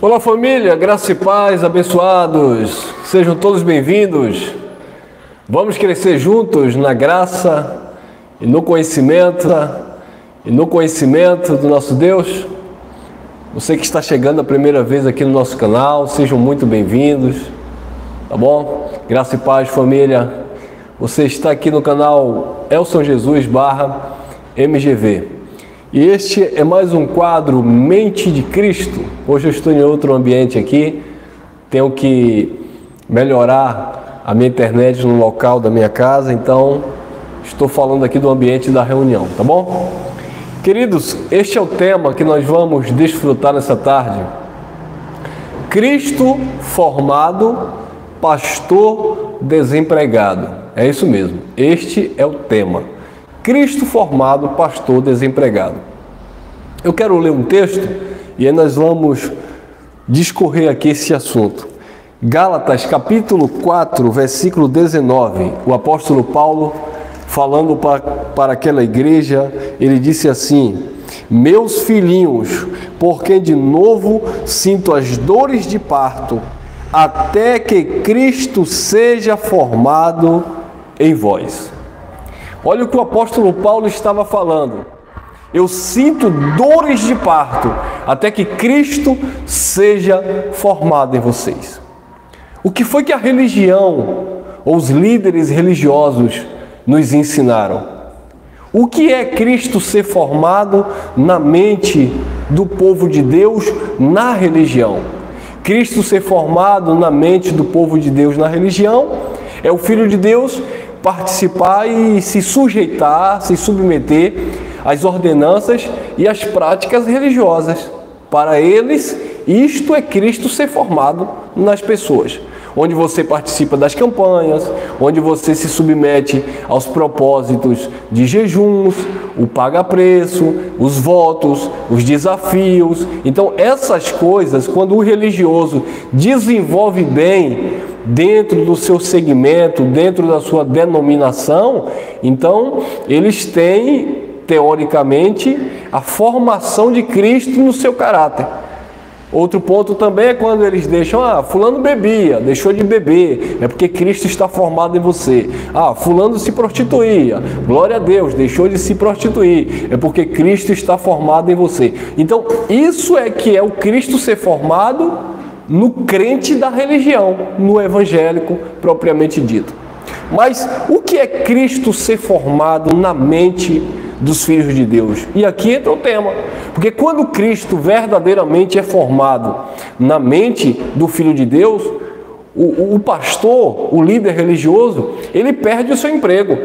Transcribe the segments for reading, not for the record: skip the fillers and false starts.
Olá família, graça e paz, abençoados, sejam todos bem-vindos. Vamos crescer juntos na graça e no conhecimento do nosso Deus. Você que está chegando a primeira vez aqui no nosso canal, sejam muito bem-vindos, tá bom? Graça e paz família, você está aqui no canal Elson Jesus /MGV. E este é mais um quadro Mente de Cristo. Hoje eu estou em outro ambiente aqui, tenho que melhorar a minha internet no local da minha casa, então estou falando aqui do ambiente da reunião, tá bom? Queridos, este é o tema que nós vamos desfrutar nessa tarde. Cristo formado, pastor desempregado. É isso mesmo, este é o tema. Cristo formado, pastor desempregado. Eu quero ler um texto e aí nós vamos discorrer aqui esse assunto. Gálatas capítulo 4, versículo 19. O apóstolo Paulo, falando para aquela igreja, ele disse assim: meus filhinhos, por quem de novo sinto as dores de parto, até que Cristo seja formado em vós. Olha o que o apóstolo Paulo estava falando. Eu sinto dores de parto até que Cristo seja formado em vocês. O que foi que a religião ou os líderes religiosos nos ensinaram? O que é Cristo ser formado na mente do povo de Deus na religião? Cristo ser formado na mente do povo de Deus na religião é o Filho de Deus participar e se sujeitar, se submeter às ordenanças e às práticas religiosas. Para eles, isto é Cristo ser formado nas pessoas. Onde você participa das campanhas, onde você se submete aos propósitos de jejuns, o paga-preço, os votos, os desafios. Então, essas coisas, quando o religioso desenvolve bem dentro do seu segmento, dentro da sua denominação, então eles têm, teoricamente, a formação de Cristo no seu caráter. Outro ponto também é quando eles deixam, fulano bebia, deixou de beber, é porque Cristo está formado em você. Fulano se prostituía, glória a Deus, deixou de se prostituir, é porque Cristo está formado em você. Então, isso é que é o Cristo ser formado no crente da religião, no evangélico propriamente dito. Mas o que é Cristo ser formado na mente dos filhos de Deus? E aqui entra o tema, porque quando Cristo verdadeiramente é formado na mente do Filho de Deus, o pastor, o líder religioso, ele perde o seu emprego.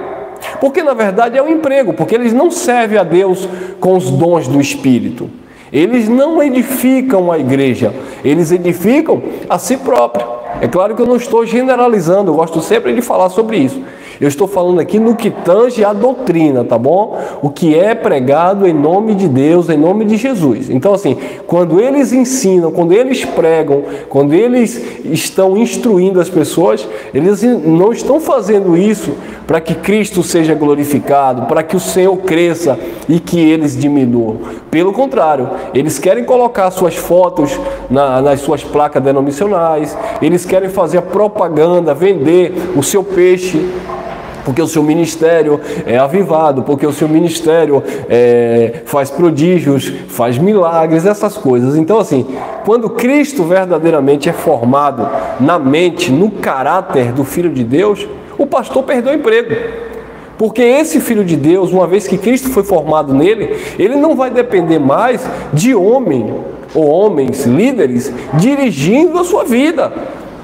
Porque na verdade é um emprego, porque eles não servem a Deus com os dons do Espírito. Eles não edificam a igreja, eles edificam a si próprio. É claro que eu não estou generalizando, eu gosto sempre de falar sobre isso. Eu estou falando aqui no que tange a doutrina, tá bom? O que é pregado em nome de Deus, em nome de Jesus. Então assim, quando eles ensinam, quando eles pregam, quando eles estão instruindo as pessoas, eles não estão fazendo isso para que Cristo seja glorificado, para que o Senhor cresça e que eles diminuam. Pelo contrário, eles querem colocar suas fotos nas suas placas denominacionais, eles querem fazer a propaganda, vender o seu peixe, porque o seu ministério é avivado, porque o seu ministério faz prodígios, faz milagres, essas coisas. Então assim, quando Cristo verdadeiramente é formado na mente, no caráter do Filho de Deus, o pastor perdeu o emprego. Porque esse Filho de Deus, uma vez que Cristo foi formado nele, ele não vai depender mais de homem ou homens líderes dirigindo a sua vida,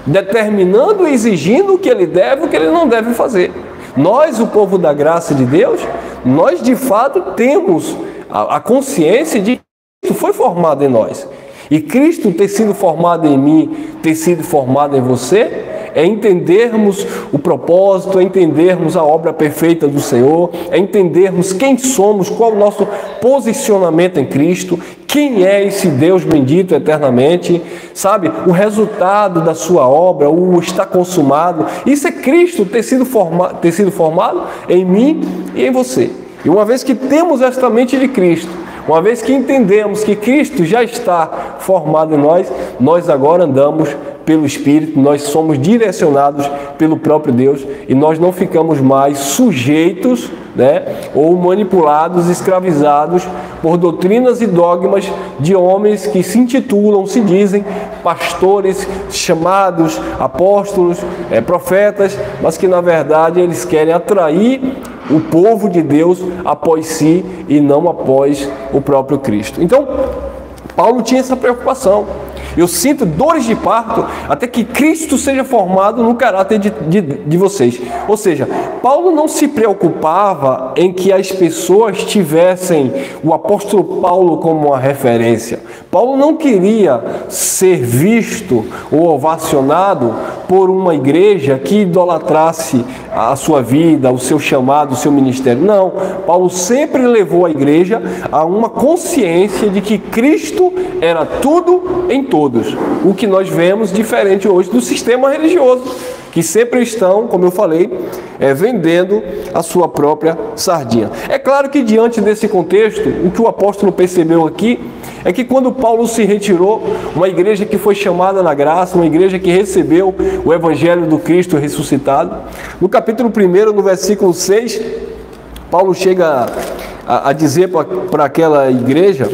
determinando e exigindo o que ele deve e o que ele não deve fazer. Nós, o povo da graça de Deus, nós de fato temos a consciência de que Cristo foi formado em nós. E Cristo ter sido formado em mim, ter sido formado em você, é entendermos o propósito, é entendermos a obra perfeita do Senhor, é entendermos quem somos, qual o nosso posicionamento em Cristo, quem é esse Deus bendito eternamente, sabe? O resultado da sua obra, o está consumado. Isso é Cristo ter sido formado em mim e em você. E uma vez que temos esta mente de Cristo, uma vez que entendemos que Cristo já está formado em nós, nós agora andamos pelo Espírito, nós somos direcionados pelo próprio Deus e nós não ficamos mais sujeitos, ou manipulados, escravizados por doutrinas e dogmas de homens que se intitulam, se dizem pastores, chamados apóstolos, profetas, mas que na verdade eles querem atrair o povo de Deus após si e não após o próprio Cristo. Então, Paulo tinha essa preocupação. Eu sinto dores de parto até que Cristo seja formado no caráter de vocês. Ou seja, Paulo não se preocupava em que as pessoas tivessem o apóstolo Paulo como uma referência. Paulo não queria ser visto ou ovacionado por uma igreja que idolatrasse a sua vida, o seu chamado, o seu ministério. Não, Paulo sempre levou a igreja a uma consciência de que Cristo era tudo em todos. O que nós vemos diferente hoje do sistema religioso, que sempre estão, como eu falei, vendendo a sua própria sardinha. É claro que diante desse contexto, o que o apóstolo percebeu aqui é que quando Paulo se retirou, uma igreja que foi chamada na graça, uma igreja que recebeu o evangelho do Cristo ressuscitado, no capítulo 1, no versículo 6, Paulo chega a dizer para aquela igreja,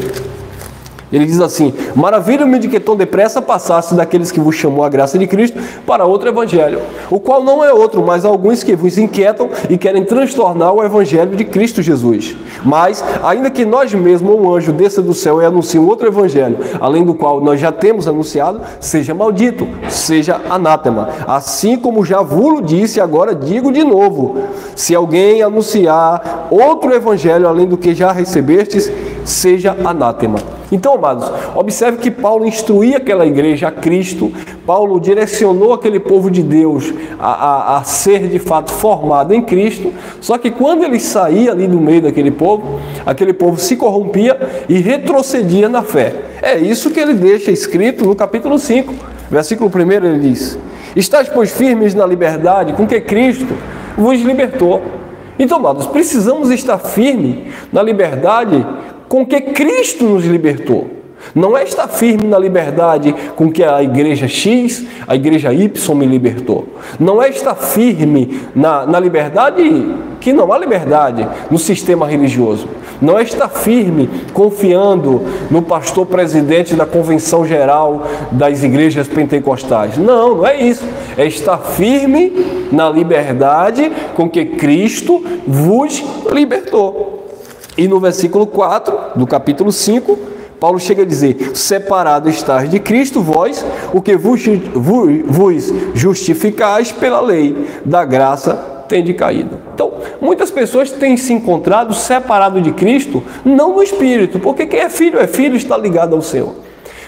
ele diz assim: maravilho-me de que tão depressa passasse daqueles que vos chamou a graça de Cristo para outro evangelho, o qual não é outro, mas alguns que vos inquietam e querem transtornar o evangelho de Cristo Jesus. Mas, ainda que nós mesmos, ou um anjo desça do céu e anuncie um outro evangelho, além do qual nós já temos anunciado, seja maldito, seja anátema. Assim como já vos disse, agora digo de novo: se alguém anunciar outro evangelho além do que já recebestes, seja anátema. Então, amados, observe que Paulo instruía aquela igreja a Cristo, Paulo direcionou aquele povo de Deus a ser de fato formado em Cristo, só que quando ele saía ali do meio daquele povo se corrompia e retrocedia na fé. É isso que ele deixa escrito no capítulo 5, versículo 1, ele diz: estáis, pois, firmes na liberdade com que Cristo vos libertou. Então, amados, precisamos estar firmes na liberdade com que Cristo nos libertou. Não é estar firme na liberdade com que a igreja X, a igreja Y me libertou. Não é estar firme na liberdade, que não há liberdade no sistema religioso. Não é estar firme confiando no pastor presidente da convenção geral das igrejas pentecostais. Não, não é isso. É estar firme na liberdade com que Cristo vos libertou. E no versículo 4 do capítulo 5, Paulo chega a dizer: separado estáis de Cristo vós, o que vos justificais pela lei, da graça tende caído. Então, muitas pessoas têm se encontrado separado de Cristo, não no Espírito, porque quem é filho, está ligado ao Senhor.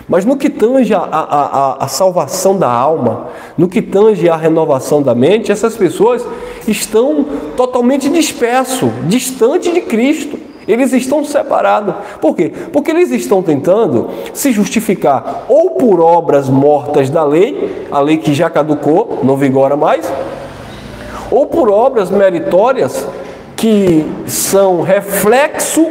Mas no que tange a salvação da alma, no que tange a renovação da mente, essas pessoas estão totalmente dispersos, distante de Cristo. Eles estão separados. Por quê? Porque eles estão tentando se justificar ou por obras mortas da lei, a lei que já caducou, não vigora mais, ou por obras meritórias que são reflexo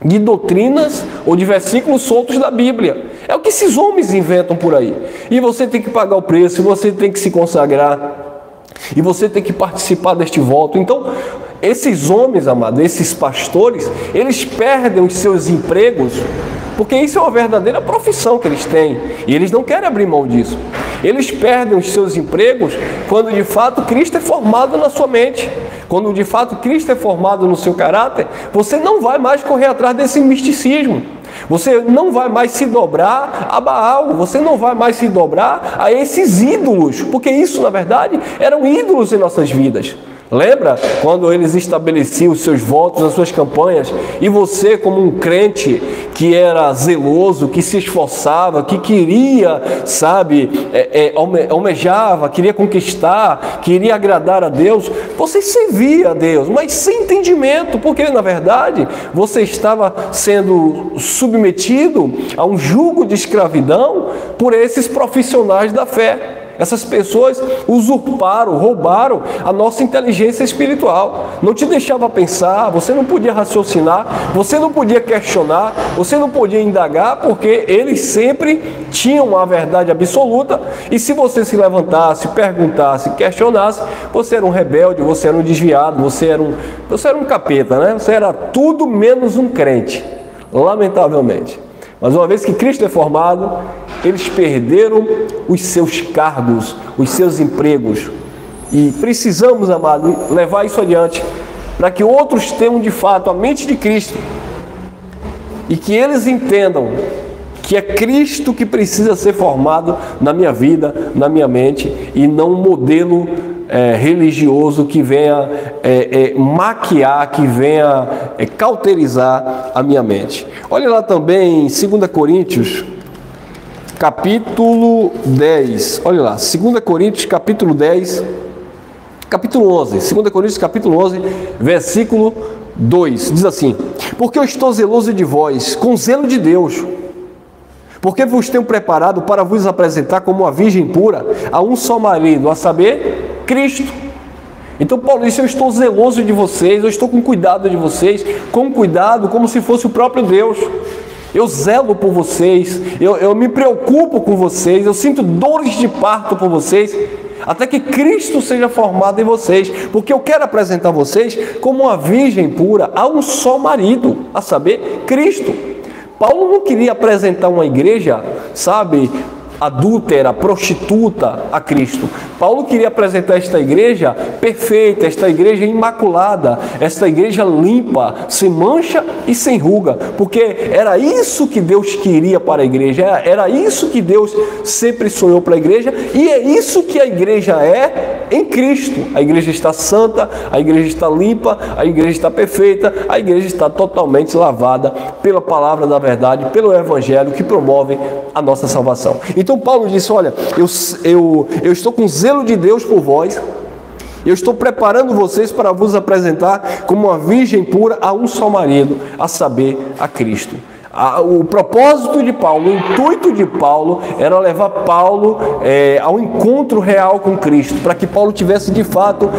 de doutrinas ou de versículos soltos da Bíblia. É o que esses homens inventam por aí. E você tem que pagar o preço, você tem que se consagrar, e você tem que participar deste voto. Então, esses homens, amados, esses pastores, eles perdem os seus empregos, porque isso é uma verdadeira profissão que eles têm, e eles não querem abrir mão disso. Eles perdem os seus empregos quando de fato Cristo é formado na sua mente. Quando de fato Cristo é formado no seu caráter, você não vai mais correr atrás desse misticismo. Você não vai mais se dobrar a Baal, você não vai mais se dobrar a esses ídolos, porque isso, na verdade, eram ídolos em nossas vidas. Lembra quando eles estabeleciam os seus votos, as suas campanhas, e você, como um crente que era zeloso, que se esforçava, que queria, almejava, queria conquistar, queria agradar a Deus, você servia a Deus, mas sem entendimento, porque na verdade você estava sendo submetido a um jugo de escravidão por esses profissionais da fé. Essas pessoas usurparam, roubaram a nossa inteligência espiritual. Não te deixava pensar, você não podia raciocinar, você não podia questionar, você não podia indagar, porque eles sempre tinham a verdade absoluta. E se você se levantasse, perguntasse, questionasse, você era um rebelde, você era um desviado, você era um capeta, né? Você era tudo menos um crente, lamentavelmente. Mas uma vez que Cristo é formado, eles perderam os seus cargos, os seus empregos. E precisamos, amado, levar isso adiante, para que outros tenham de fato a mente de Cristo e que eles entendam que é Cristo que precisa ser formado na minha vida, na minha mente, e não um modelo religioso que venha maquiar, que venha cauterizar a minha mente. Olha lá também em 2 Coríntios, capítulo 10. Olha lá, 2 Coríntios, capítulo 10, capítulo 11. 2 Coríntios, capítulo 11, versículo 2. Diz assim: porque eu estou zeloso de vós, com zelo de Deus, porque vos tenho preparado para vos apresentar como uma virgem pura a um só marido, a saber, Cristo. Então Paulo disse: eu estou zeloso de vocês, eu estou com cuidado de vocês, com cuidado como se fosse o próprio Deus. Eu zelo por vocês, eu me preocupo com vocês, eu sinto dores de parto por vocês, até que Cristo seja formado em vocês, porque eu quero apresentar vocês como uma virgem pura a um só marido, a saber, Cristo. Paulo não queria apresentar uma igreja, sabe, adúltera, prostituta a Cristo. Paulo queria apresentar esta igreja perfeita, esta igreja imaculada, esta igreja limpa, sem mancha e sem ruga, porque era isso que Deus queria para a igreja, era isso que Deus sempre sonhou para a igreja, e é isso que a igreja é em Cristo. A igreja está santa, a igreja está limpa, a igreja está perfeita, a igreja está totalmente lavada pela palavra da verdade, pelo evangelho que promove a nossa salvação. Então Paulo disse: olha, eu estou com zelo de Deus por vós, eu estou preparando vocês para vos apresentar como uma virgem pura a um só marido, a saber, a Cristo. O propósito de Paulo, o intuito de Paulo era levar Paulo ao encontro real com Cristo, para que Paulo tivesse de fato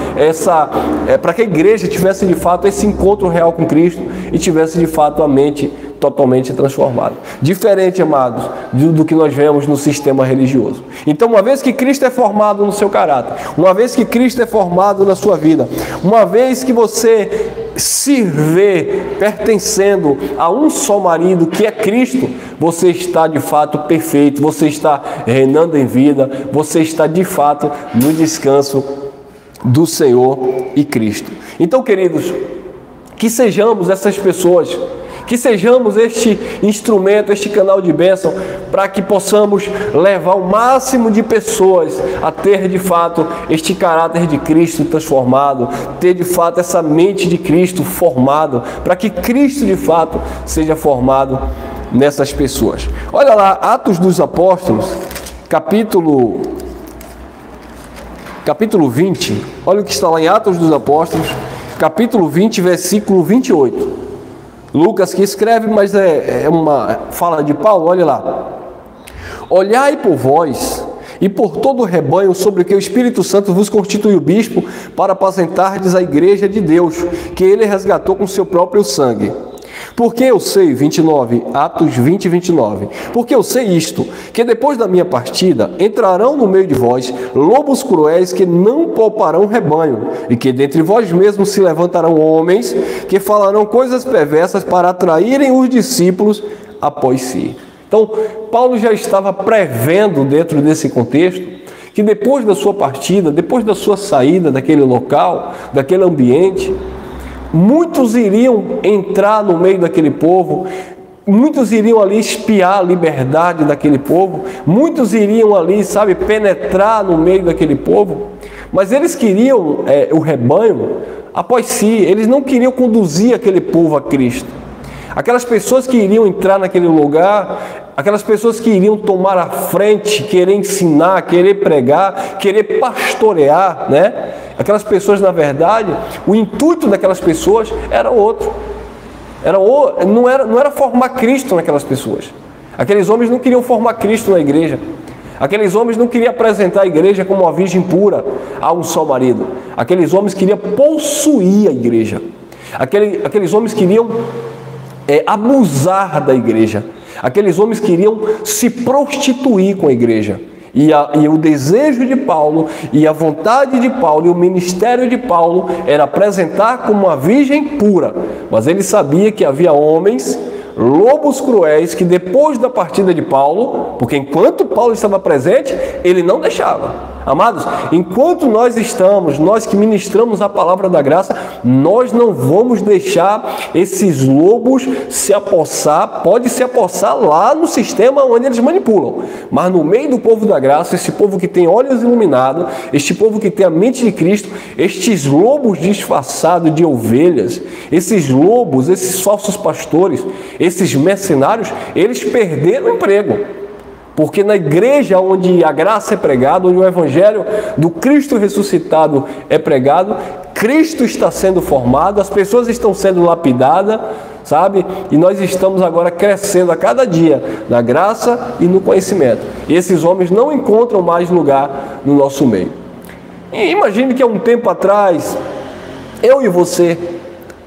para que a igreja tivesse de fato esse encontro real com Cristo e tivesse de fato a mente totalmente transformada. Diferente, amados, do que nós vemos no sistema religioso. Então, uma vez que Cristo é formado no seu caráter, uma vez que Cristo é formado na sua vida, uma vez que você se vê pertencendo a um só marido, que é Cristo, você está de fato perfeito, você está reinando em vida, você está de fato no descanso do Senhor e Cristo. Então, queridos, que sejamos essas pessoas, que sejamos este instrumento, este canal de bênção, para que possamos levar o máximo de pessoas a ter de fato este caráter de Cristo transformado, ter de fato essa mente de Cristo formado, para que Cristo de fato seja formado nessas pessoas. Olha lá, Atos dos Apóstolos, capítulo 20, olha o que está lá em Atos dos Apóstolos, capítulo 20, versículo 28. Lucas que escreve, mas é uma fala de Paulo. Olha lá: olhai por vós e por todo o rebanho sobre o que o Espírito Santo vos constituiu bispo, para apacentardes a igreja de Deus, que ele resgatou com seu próprio sangue. Porque eu sei, 29, Atos 20, 29, porque eu sei isto, que depois da minha partida entrarão no meio de vós lobos cruéis que não pouparão rebanho, e que dentre vós mesmos se levantarão homens que falarão coisas perversas para atraírem os discípulos após si. Então, Paulo já estava prevendo dentro desse contexto que depois da sua partida, depois da sua saída daquele local, daquele ambiente, muitos iriam entrar no meio daquele povo, muitos iriam ali espiar a liberdade daquele povo, muitos iriam ali, sabe, penetrar no meio daquele povo, mas eles queriam o rebanho após si, eles não queriam conduzir aquele povo a Cristo. Aquelas pessoas que iriam entrar naquele lugar, aquelas pessoas que iriam tomar a frente, querer ensinar, querer pregar, querer pastorear, né? Aquelas pessoas, na verdade, o intuito daquelas pessoas era outro. Não era formar Cristo naquelas pessoas. Aqueles homens não queriam formar Cristo na igreja. Aqueles homens não queriam apresentar a igreja como uma virgem pura a um só marido. Aqueles homens queriam possuir a igreja. Aqueles homens queriam abusar da igreja. Aqueles homens queriam se prostituir com a igreja. E o desejo de Paulo, e a vontade de Paulo, e o ministério de Paulo era apresentar como uma virgem pura. Mas ele sabia que havia homens, lobos cruéis, que depois da partida de Paulo, porque enquanto Paulo estava presente, ele não deixava. Amados, enquanto nós que ministramos a palavra da graça, nós não vamos deixar esses lobos se apossar, pode se apossar lá no sistema onde eles manipulam, mas no meio do povo da graça, esse povo que tem olhos iluminados, este povo que tem a mente de Cristo, estes lobos disfarçados de ovelhas, esses lobos, esses falsos pastores, esses mercenários, eles perderam o emprego. Porque na igreja onde a graça é pregada, onde o evangelho do Cristo ressuscitado é pregado, Cristo está sendo formado, as pessoas estão sendo lapidadas, sabe? E nós estamos agora crescendo a cada dia na graça e no conhecimento. E esses homens não encontram mais lugar no nosso meio. E imagine que há um tempo atrás, eu e você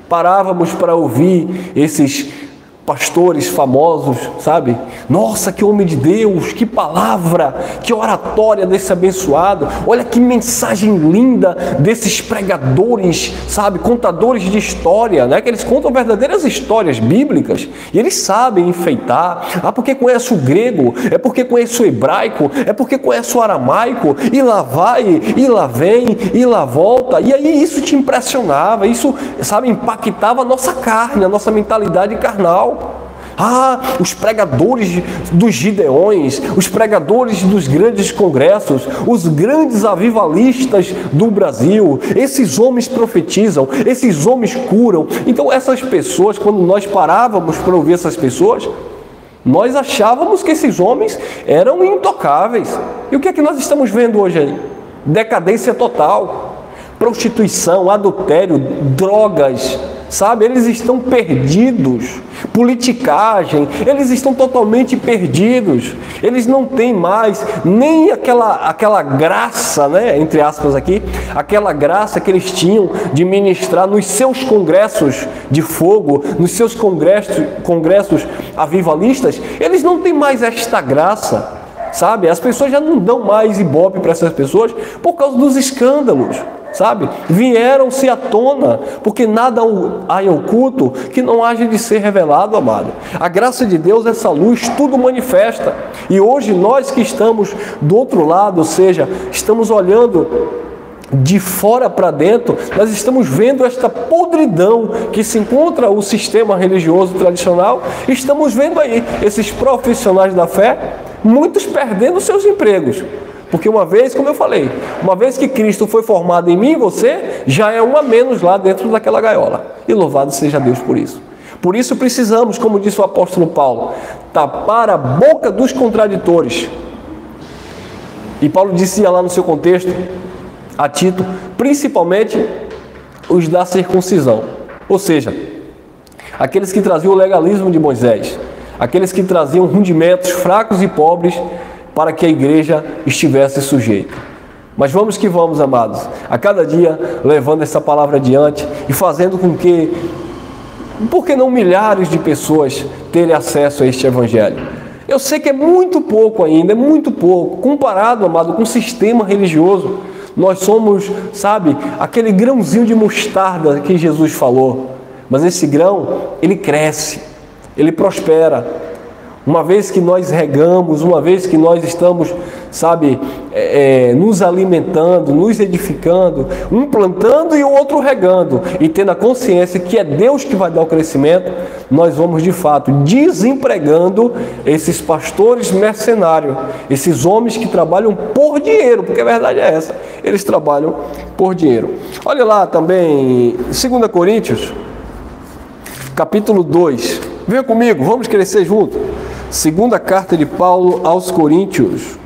parávamos para ouvir esses pastores famosos, sabe? Nossa, que homem de Deus, que palavra, que oratória desse abençoado. Olha que mensagem linda desses pregadores, sabe? Contadores de história, né? Que eles contam verdadeiras histórias bíblicas e eles sabem enfeitar. Ah, porque conhece o grego, é porque conhece o hebraico, é porque conhece o aramaico, e lá vai, e lá vem, e lá volta. E aí isso te impressionava, isso, sabe, impactava a nossa carne, a nossa mentalidade carnal. Ah, os pregadores dos Gideões, os pregadores dos grandes congressos, os grandes avivalistas do Brasil, esses homens profetizam, esses homens curam. Então essas pessoas, quando nós parávamos para ouvir essas pessoas, nós achávamos que esses homens eram intocáveis. E o que é que nós estamos vendo hoje aí? Decadência total, prostituição, adultério, drogas, sabe? Eles estão perdidos, politicagem, eles estão totalmente perdidos, eles não têm mais nem aquela graça, né, entre aspas aqui, aquela graça que eles tinham de ministrar nos seus congressos de fogo, nos seus congressos avivalistas. Eles não têm mais esta graça, sabe? As pessoas já não dão mais ibope para essas pessoas por causa dos escândalos, sabe? Vieram-se à tona, porque nada há em oculto que não haja de ser revelado, amado. A graça de Deus, essa luz, tudo manifesta. E hoje nós que estamos do outro lado, ou seja, estamos olhando de fora para dentro, nós estamos vendo esta podridão que se encontra o sistema religioso tradicional. Estamos vendo aí esses profissionais da fé, muitos perdendo seus empregos. Porque uma vez, como eu falei, uma vez que Cristo foi formado em mim e você, já é um a menos lá dentro daquela gaiola. E louvado seja Deus por isso. Por isso precisamos, como disse o apóstolo Paulo, tapar a boca dos contraditores. E Paulo dizia lá no seu contexto, a Tito, principalmente os da circuncisão. Ou seja, aqueles que traziam o legalismo de Moisés, aqueles que traziam rudimentos fracos e pobres, para que a igreja estivesse sujeita. Mas vamos que vamos, amados, a cada dia levando essa palavra adiante e fazendo com que, por que não milhares de pessoas terem acesso a este evangelho? Eu sei que é muito pouco ainda, é muito pouco, comparado, amado, com o sistema religioso. Nós somos, sabe, aquele grãozinho de mostarda que Jesus falou. Mas esse grão, ele cresce, ele prospera. Uma vez que nós regamos, uma vez que nós estamos, sabe, nos alimentando, nos edificando, um plantando e o outro regando, e tendo a consciência que é Deus que vai dar o crescimento, nós vamos de fato desempregando esses pastores mercenários, esses homens que trabalham por dinheiro, porque a verdade é essa, eles trabalham por dinheiro. Olha lá também, 2 Coríntios, capítulo 2, venha comigo, vamos crescer junto. Segunda carta de Paulo aos Coríntios,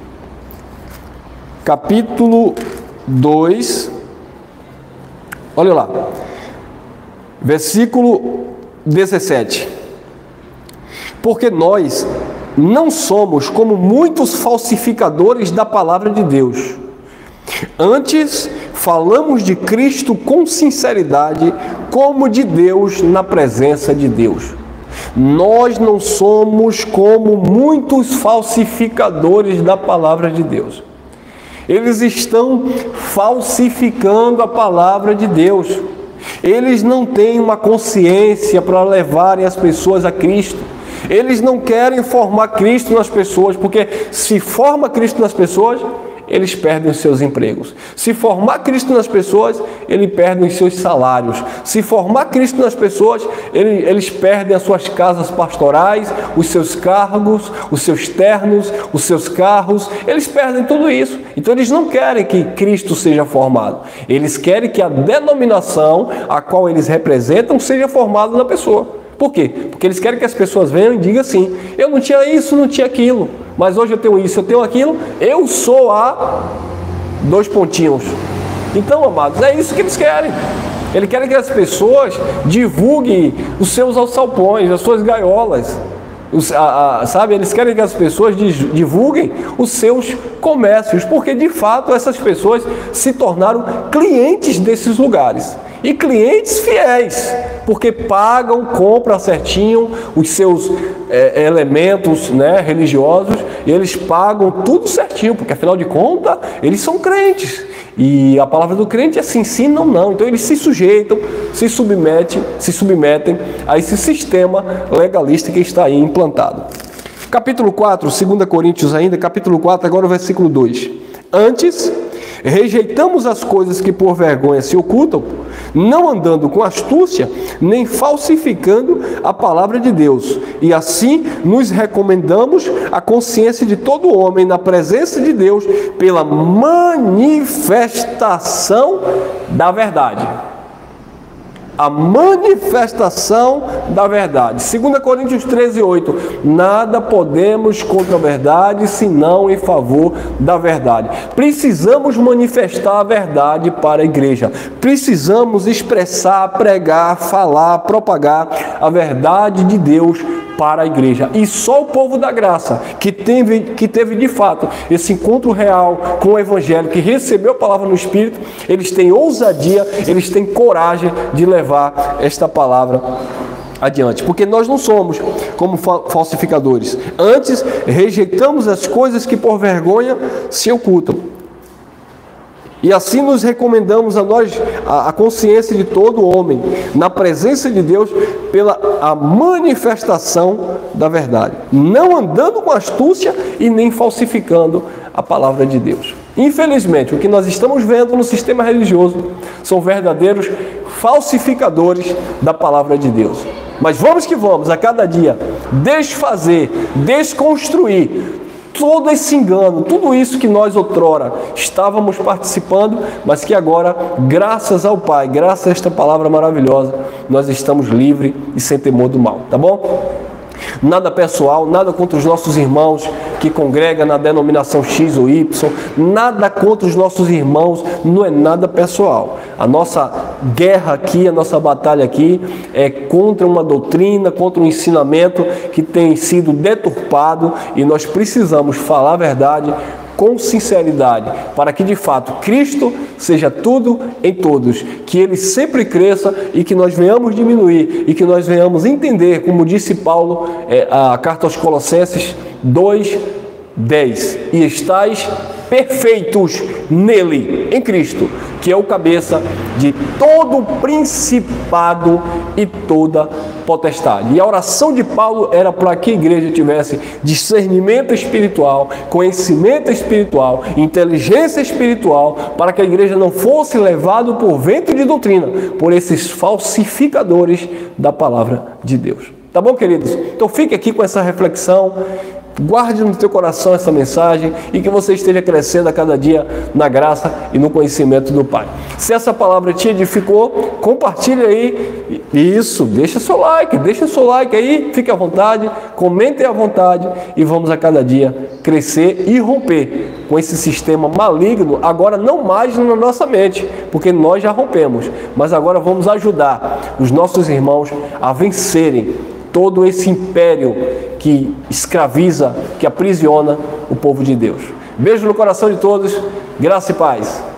capítulo 2, olha lá, versículo 17. Porque nós não somos como muitos falsificadores da palavra de Deus. Antes, falamos de Cristo com sinceridade, como de Deus na presença de Deus. Nós não somos como muitos falsificadores da palavra de Deus. Eles estão falsificando a palavra de Deus. Eles não têm uma consciência para levarem as pessoas a Cristo. Eles não querem formar Cristo nas pessoas, porque se forma Cristo nas pessoas, eles perdem os seus empregos. Se formar Cristo nas pessoas, eles perdem os seus salários. Se formar Cristo nas pessoas, eles perdem as suas casas pastorais, os seus cargos, os seus ternos, os seus carros. Eles perdem tudo isso. Então eles não querem que Cristo seja formado. Eles querem que a denominação a qual eles representam seja formada na pessoa. Por quê? Porque eles querem que as pessoas venham e digam assim: eu não tinha isso, não tinha aquilo, mas hoje eu tenho isso, eu tenho aquilo, eu sou a... dois pontinhos. Então, amados, é isso que eles querem. Eles querem que as pessoas divulguem os seus alçapões, as suas gaiolas. Sabe? Eles querem que as pessoas divulguem os seus comércios, porque de fato essas pessoas se tornaram clientes desses lugares. E clientes fiéis, porque pagam, compram certinho os seus elementos, né, religiosos, e eles pagam tudo certinho, porque afinal de contas, eles são crentes. E a palavra do crente é sim, sim, não, não. Então eles se sujeitam, se submetem a esse sistema legalista que está aí implantado. Capítulo 4, 2 Coríntios ainda, capítulo 4, agora o versículo 2. Antes, rejeitamos as coisas que por vergonha se ocultam, não andando com astúcia, nem falsificando a palavra de Deus. E assim nos recomendamos a consciência de todo homem na presença de Deus pela manifestação da verdade. A manifestação da verdade. 2 Coríntios 13, 8. Nada podemos contra a verdade, senão em favor da verdade. Precisamos manifestar a verdade para a igreja. Precisamos expressar, pregar, falar, propagar a verdade de Deus para a igreja. E só o povo da graça, que teve de fato esse encontro real com o Evangelho, que recebeu a palavra no Espírito, eles têm ousadia, eles têm coragem de levar esta palavra adiante, porque nós não somos como falsificadores. Antes, rejeitamos as coisas que por vergonha se ocultam. E assim nos recomendamos a nós, a consciência de todo homem, na presença de Deus, pela a manifestação da verdade, não andando com astúcia e nem falsificando a palavra de Deus. Infelizmente, o que nós estamos vendo no sistema religioso são verdadeiros falsificadores da palavra de Deus. Mas vamos que vamos, a cada dia, desfazer, desconstruir todo esse engano, tudo isso que nós outrora estávamos participando, mas que agora, graças ao Pai, graças a esta palavra maravilhosa, nós estamos livres e sem temor do mal, tá bom? Nada pessoal, nada contra os nossos irmãos que congregam na denominação X ou Y, nada contra os nossos irmãos, não é nada pessoal. A nossa guerra aqui, a nossa batalha aqui é contra uma doutrina, contra um ensinamento que tem sido deturpado, e nós precisamos falar a verdade com sinceridade, para que de fato Cristo seja tudo em todos, que Ele sempre cresça e que nós venhamos diminuir, e que nós venhamos entender, como disse Paulo, a carta aos Colossenses 2:10, e estais perfeitos nele, em Cristo, que é o cabeça de todo principado e toda potestade. E a oração de Paulo era para que a igreja tivesse discernimento espiritual, conhecimento espiritual, inteligência espiritual, para que a igreja não fosse levada por vento de doutrina, por esses falsificadores da palavra de Deus. Tá bom, queridos? Então fique aqui com essa reflexão. Guarde no teu coração essa mensagem e que você esteja crescendo a cada dia na graça e no conhecimento do Pai. Se essa palavra te edificou, compartilhe aí. Isso, deixa seu like aí, fique à vontade, comentem à vontade e vamos a cada dia crescer e romper com esse sistema maligno, agora não mais na nossa mente, porque nós já rompemos, mas agora vamos ajudar os nossos irmãos a vencerem todo esse império que escraviza, que aprisiona o povo de Deus. Beijo no coração de todos, graça e paz.